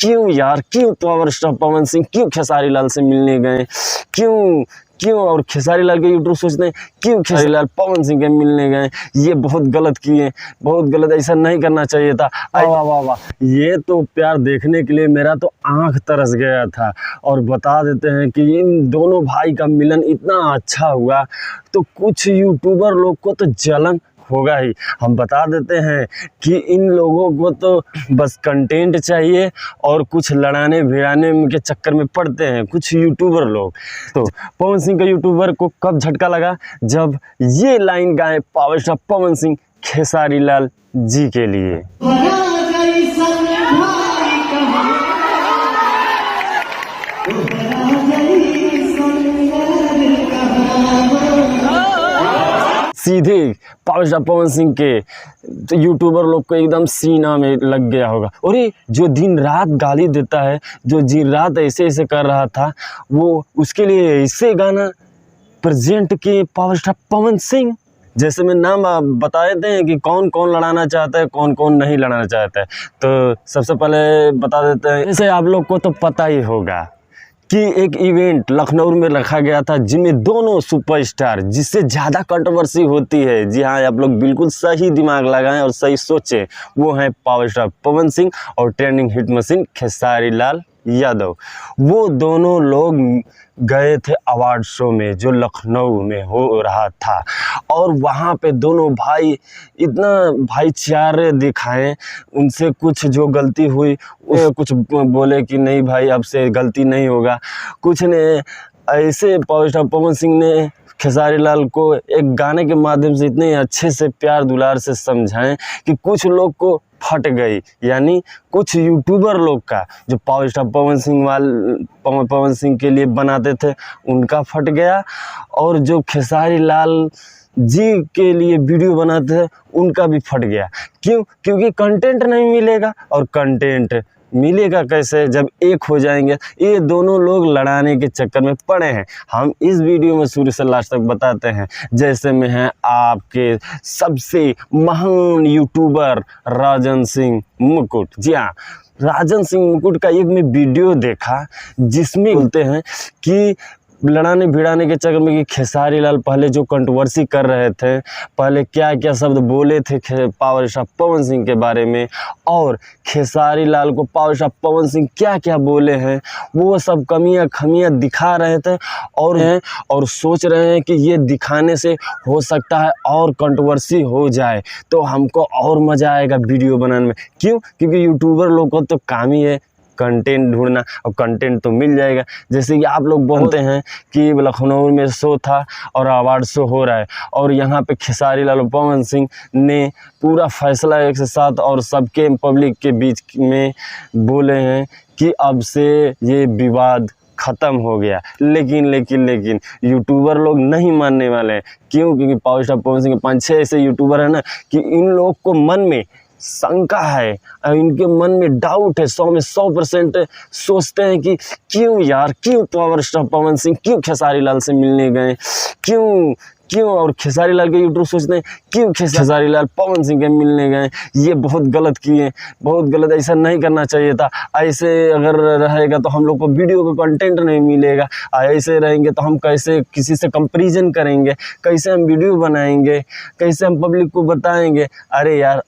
क्यों यार, क्यों पावर स्टार पवन सिंह क्यों खेसारी लाल से मिलने गए, क्यों क्यों और खेसारी लाल के यूट्यूब सोचते हैं क्यों खेसारी लाल पवन सिंह के मिलने गए। ये बहुत गलत किए, बहुत गलत, ऐसा नहीं करना चाहिए था। वाह वाह वाह, ये तो प्यार देखने के लिए मेरा तो आंख तरस गया था। और बता देते हैं कि इन दोनों भाई का मिलन इतना अच्छा हुआ तो कुछ यूट्यूबर लोग को तो जलन होगा ही। हम बता देते हैं कि इन लोगों को तो बस कंटेंट चाहिए और कुछ लड़ाने भिड़ाने के चक्कर में पड़ते हैं कुछ यूट्यूबर लोग। तो पवन सिंह का यूट्यूबर को कब झटका लगा, जब ये लाइन गाए पावर स्टार पवन सिंह खेसारी लाल जी के लिए। सीधे पावर स्टार पवन सिंह के तो यूट्यूबर लोग को एकदम सीना में लग गया होगा। और ये जो दिन रात गाली देता है, जो दिन रात ऐसे ऐसे कर रहा था, वो उसके लिए ऐसे गाना प्रेजेंट किए पावर स्टार पवन सिंह। जैसे मैं नाम बता देते हैं कि कौन कौन लड़ाना चाहता है, कौन कौन नहीं लड़ाना चाहता है। तो सबसे पहले बता देते हैं, जैसे आप लोग को तो पता ही होगा कि एक इवेंट लखनऊ में रखा गया था जिनमें दोनों सुपरस्टार, जिससे ज़्यादा कंट्रोवर्सी होती है, जी हाँ आप लोग बिल्कुल सही दिमाग लगाएं और सही सोचें, वो हैं पावर स्टार पवन सिंह और trending hit machine Khesari Lal Yadav. वो दोनों लोग गए थे अवार्ड शो में जो लखनऊ में हो रहा था, और वहाँ पे दोनों भाई इतना भाईचारे दिखाएं, उनसे कुछ जो गलती हुई कुछ बोले कि नहीं भाई अब से गलती नहीं होगा, कुछ ने ऐसे पावर स्टार पवन सिंह ने खेसारी लाल को एक गाने के माध्यम से इतने अच्छे से प्यार दुलार से समझाएं कि कुछ लोग को फट गई, यानी कुछ यूट्यूबर लोग का जो पावर स्टार पवन सिंह के लिए बनाते थे उनका फट गया, और जो खेसारी लाल जी के लिए वीडियो बनाते थे उनका भी फट गया। क्यों? क्योंकि कंटेंट नहीं मिलेगा, और कंटेंट मिलेगा कैसे जब एक हो जाएंगे। ये दोनों लोग लड़ाने के चक्कर में पड़े हैं। हम इस वीडियो में शुरू से लास्ट तक बताते हैं। जैसे में हैं आपके सबसे महान यूट्यूबर राजन सिंह मुकुट। जी हाँ, राजन सिंह मुकुट का एक मैं वीडियो देखा जिसमें बोलते हैं कि लड़ाने भिड़ाने के चक्कर में कि खेसारी लाल पहले जो कंट्रोवर्सी कर रहे थे, पहले क्या क्या शब्द बोले थे पावर स्टार पवन सिंह के बारे में, और खेसारी लाल को पावर स्टार पवन सिंह क्या क्या बोले हैं, वो सब कमियां खमियां दिखा रहे थे। और सोच रहे हैं कि ये दिखाने से हो सकता है और कंट्रोवर्सी हो जाए तो हमको और मज़ा आएगा वीडियो बनाने में। क्यों? क्योंकि यूट्यूबर लोग को तो काम ही है कंटेंट ढूंढना, और कंटेंट तो मिल जाएगा। जैसे कि आप लोग बोलते हैं कि लखनऊ में शो था और अवार्ड शो हो रहा है, और यहाँ पे खेसारी लाल पवन सिंह ने पूरा फैसला एक से साथ और सबके पब्लिक के बीच में बोले हैं कि अब से ये विवाद ख़त्म हो गया। लेकिन यूट्यूबर लोग नहीं मानने वाले हैं। क्यों? क्योंकि पावर स्टार पवन सिंह के 5-6 ऐसे यूट्यूबर हैं ना कि इन लोग को मन में शंका है, इनके मन में डाउट है, 100 में 100% सोचते हैं कि क्यों यार, क्यों पावर स्टार पवन सिंह क्यों खेसारी लाल से मिलने गए, क्यों और खेसारी लाल के यूट्यूब सोचते हैं क्यों खेसारी लाल पवन सिंह के मिलने गए। ये बहुत गलत किए, बहुत गलत, ऐसा नहीं करना चाहिए था। ऐसे अगर रहेगा तो हम लोग को वीडियो का कंटेंट नहीं मिलेगा, ऐसे रहेंगे तो हम कैसे किसी से कंपैरिजन करेंगे, कैसे हम वीडियो बनाएंगे, कैसे हम पब्लिक को बताएंगे। अरे यार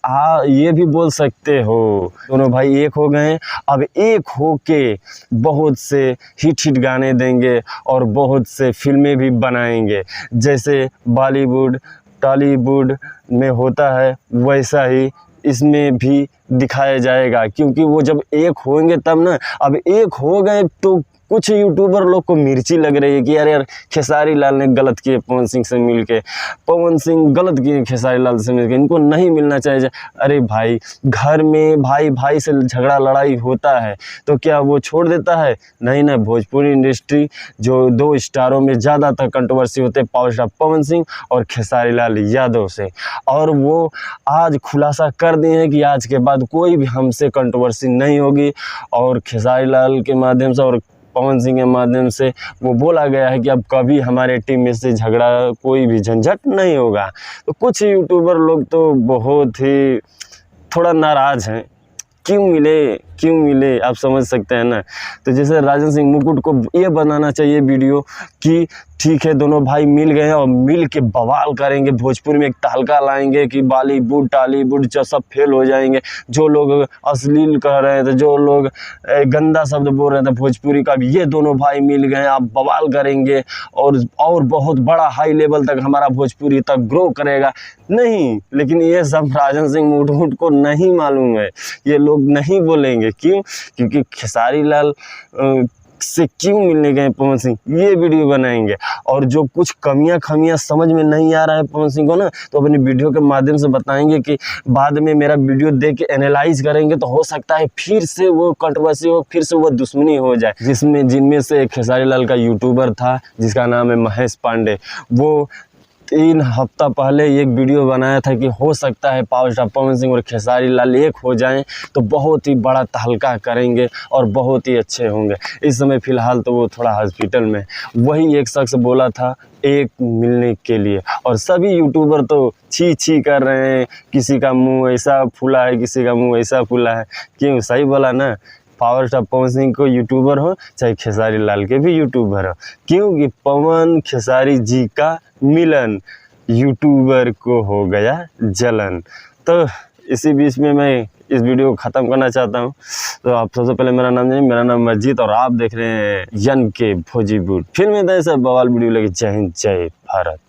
ये भी बोल सकते हो। दोनों भाई एक हो गए, अब एक हो के बहुत से हिट गाने देंगे और बहुत से फिल्में भी बनाएंगे। जैसे बॉलीवुड टॉलीवुड में होता है वैसा ही इसमें भी दिखाया जाएगा, क्योंकि वो जब एक होंगे तब ना। अब एक हो गए तो कुछ यूट्यूबर लोग को मिर्ची लग रही है कि यार खेसारी लाल ने गलत किए पवन सिंह से मिलके, पवन सिंह गलत किए खेसारी लाल से मिलके, इनको नहीं मिलना चाहिए। अरे भाई, घर में भाई भाई से झगड़ा लड़ाई होता है तो क्या वो छोड़ देता है? नहीं ना। भोजपुरी इंडस्ट्री जो 2 स्टारों में ज़्यादातर कंट्रोवर्सी होते हैं पावर स्टार पवन सिंह और खेसारी लाल यादव से, और वो आज खुलासा कर दिए हैं कि आज के बाद कोई भी हमसे कंट्रोवर्सी नहीं होगी। और खेसारी लाल के माध्यम से और पवन सिंह के माध्यम से वो बोला गया है कि अब कभी हमारे टीम में से झगड़ा कोई भी झंझट नहीं होगा। तो कुछ यूट्यूबर लोग तो बहुत ही थोड़ा नाराज़ हैं, क्यों मिले क्यों मिले, आप समझ सकते हैं ना। तो जैसे राजन सिंह मुकुट को ये बनाना चाहिए वीडियो कि ठीक है दोनों भाई मिल गए हैं और मिल के बवाल करेंगे, भोजपुरी में एक तहलका लाएंगे कि बॉलीवुड टॉलीवुड जो सब फेल हो जाएंगे। जो लोग अश्लील कह रहे थे, जो लोग गंदा शब्द बोल रहे थे भोजपुरी का, ये दोनों भाई मिल गए, आप बवाल करेंगे और बहुत बड़ा हाई लेवल तक हमारा भोजपुरी तक ग्रो करेगा। नहीं, लेकिन ये सब राजन सिंह मुकुट को नहीं मालूम है, ये लोग नहीं बोलेंगे। क्यों? क्योंकि खेसारी लाल से क्यों मिलने गए पवन सिंह, ये वीडियो बनाएंगे। और जो कुछ कमियां समझ में नहीं आ रहा है पवन सिंह को ना, तो अपनी वीडियो के माध्यम से बताएंगे कि बाद में मेरा वीडियो देख के एनालाइज करेंगे तो हो सकता है फिर से वो कंट्रोवर्सी हो, फिर से वो दुश्मनी हो जाए। जिनमें से एक खेसारी लाल का यूट्यूबर था जिसका नाम है महेश पांडे, वो 3 हफ्ता पहले एक वीडियो बनाया था कि हो सकता है पावर स्टार पवन सिंह और खेसारी लाल एक हो जाएं तो बहुत ही बड़ा तहलका करेंगे और बहुत ही अच्छे होंगे। इस समय फ़िलहाल तो वो थोड़ा हॉस्पिटल में। वही एक शख्स बोला था एक मिलने के लिए, और सभी यूट्यूबर तो छी छी कर रहे हैं, किसी का मुंह ऐसा फूला है, किसी का मुंह ऐसा फूला है। क्यों? सही बोला ना, पावर स्टार पवन सिंह को यूट्यूबर हो चाहे खेसारी लाल के भी यूट्यूबर हो, क्योंकि पवन खेसारी जी का मिलन यूट्यूबर को हो गया जलन। तो इसी बीच में मैं इस वीडियो को ख़त्म करना चाहता हूँ। तो आप सबसे पहले मेरा नाम जानिए, मेरा नाम मस्जिद और आप देख रहे हैं यन के भोजीपुर। फिर मैं ऐसा बवाल वीडियो लेके, जय हिंद जय भारत।